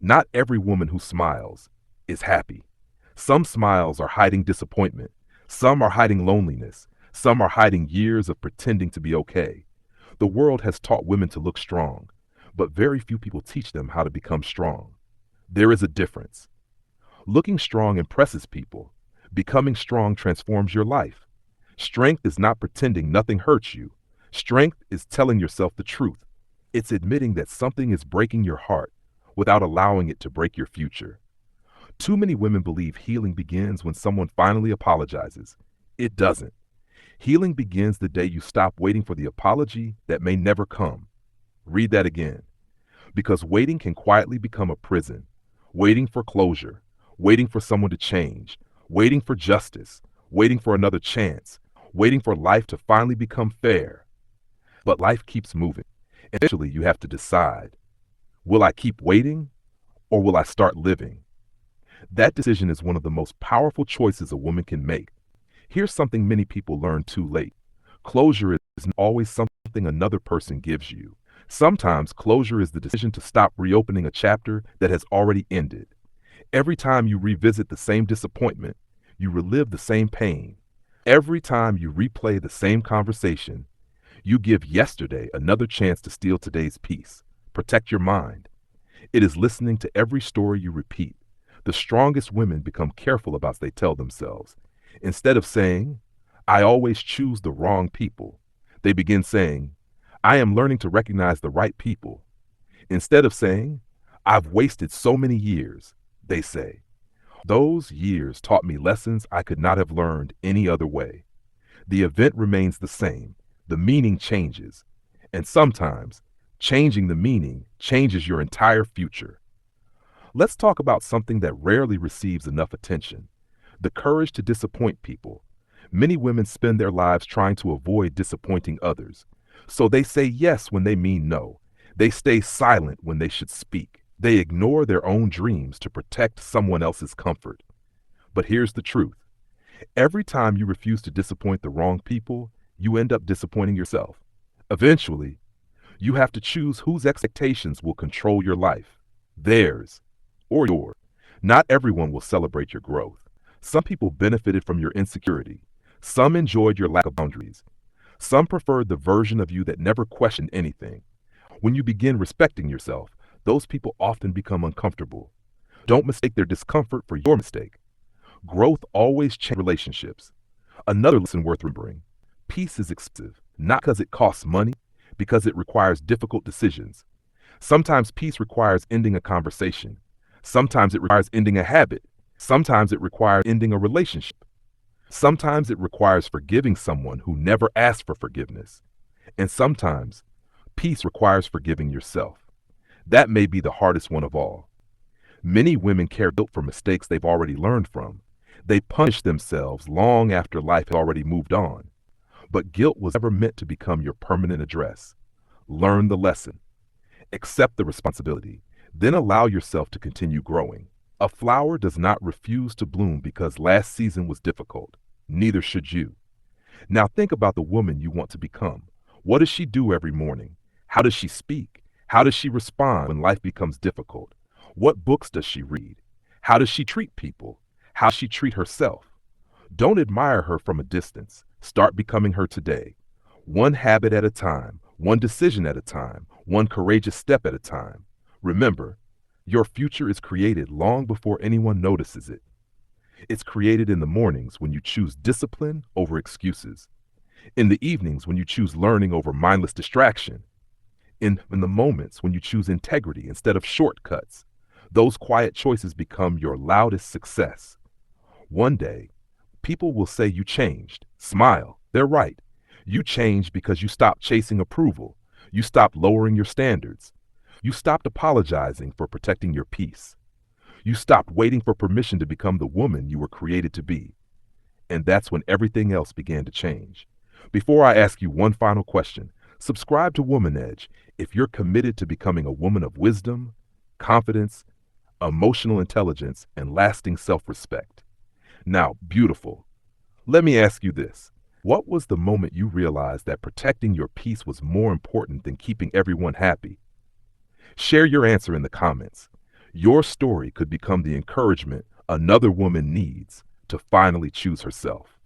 Not every woman who smiles is happy. Some smiles are hiding disappointment. Some are hiding loneliness. Some are hiding years of pretending to be okay. The world has taught women to look strong, but very few people teach them how to become strong. There is a difference. Looking strong impresses people. Becoming strong transforms your life. Strength is not pretending nothing hurts you. Strength is telling yourself the truth. It's admitting that something is breaking your heart without allowing it to break your future. Too many women believe healing begins when someone finally apologizes. It doesn't. Healing begins the day you stop waiting for the apology that may never come. Read that again. Because waiting can quietly become a prison. Waiting for closure, waiting for someone to change, waiting for justice, waiting for another chance, waiting for life to finally become fair. But life keeps moving. Eventually, you have to decide, will I keep waiting or will I start living? That decision is one of the most powerful choices a woman can make. Here's something many people learn too late. Closure isn't always something another person gives you. Sometimes closure is the decision to stop reopening a chapter that has already ended. Every time you revisit the same disappointment, you relive the same pain. Every time you replay the same conversation, you give yesterday another chance to steal today's peace. Protect your mind. It is listening to every story you repeat. The strongest women become careful about what they tell themselves. Instead of saying, I always choose the wrong people, they begin saying, I am learning to recognize the right people. Instead of saying, I've wasted so many years, they say, those years taught me lessons I could not have learned any other way. The event remains the same. The meaning changes. And sometimes, changing the meaning changes your entire future. Let's talk about something that rarely receives enough attention: the courage to disappoint people. Many women spend their lives trying to avoid disappointing others. So they say yes when they mean no. They stay silent when they should speak. They ignore their own dreams to protect someone else's comfort. But here's the truth. Every time you refuse to disappoint the wrong people, you end up disappointing yourself. Eventually, you have to choose whose expectations will control your life, theirs or yours. Not everyone will celebrate your growth. Some people benefited from your insecurity. Some enjoyed your lack of boundaries. Some preferred the version of you that never questioned anything. When you begin respecting yourself, those people often become uncomfortable. Don't mistake their discomfort for your mistake. Growth always changes relationships. Another lesson worth remembering: peace is expensive, not because it costs money, because it requires difficult decisions. Sometimes peace requires ending a conversation. Sometimes it requires ending a habit. Sometimes it requires ending a relationship. Sometimes it requires forgiving someone who never asked for forgiveness. And sometimes peace requires forgiving yourself. That may be the hardest one of all. Many women carry guilt for mistakes they've already learned from. They punish themselves long after life has already moved on. But guilt was never meant to become your permanent address. Learn the lesson. Accept the responsibility. Then allow yourself to continue growing. A flower does not refuse to bloom because last season was difficult. Neither should you. Now think about the woman you want to become. What does she do every morning? How does she speak? How does she respond when life becomes difficult? What books does she read? How does she treat people? How does she treat herself? Don't admire her from a distance. Start becoming her today. One habit at a time, one decision at a time, one courageous step at a time. Remember, your future is created long before anyone notices it. It's created in the mornings when you choose discipline over excuses. In the evenings when you choose learning over mindless distraction. In the moments when you choose integrity instead of shortcuts. Those quiet choices become your loudest success. One day, people will say you changed. Smile. They're right. You changed because you stopped chasing approval. You stopped lowering your standards. You stopped apologizing for protecting your peace. You stopped waiting for permission to become the woman you were created to be. And that's when everything else began to change. Before I ask you one final question, subscribe to Womanedge if you're committed to becoming a woman of wisdom, confidence, emotional intelligence, and lasting self-respect. Now, beautiful, let me ask you this. What was the moment you realized that protecting your peace was more important than keeping everyone happy? Share your answer in the comments. Your story could become the encouragement another woman needs to finally choose herself.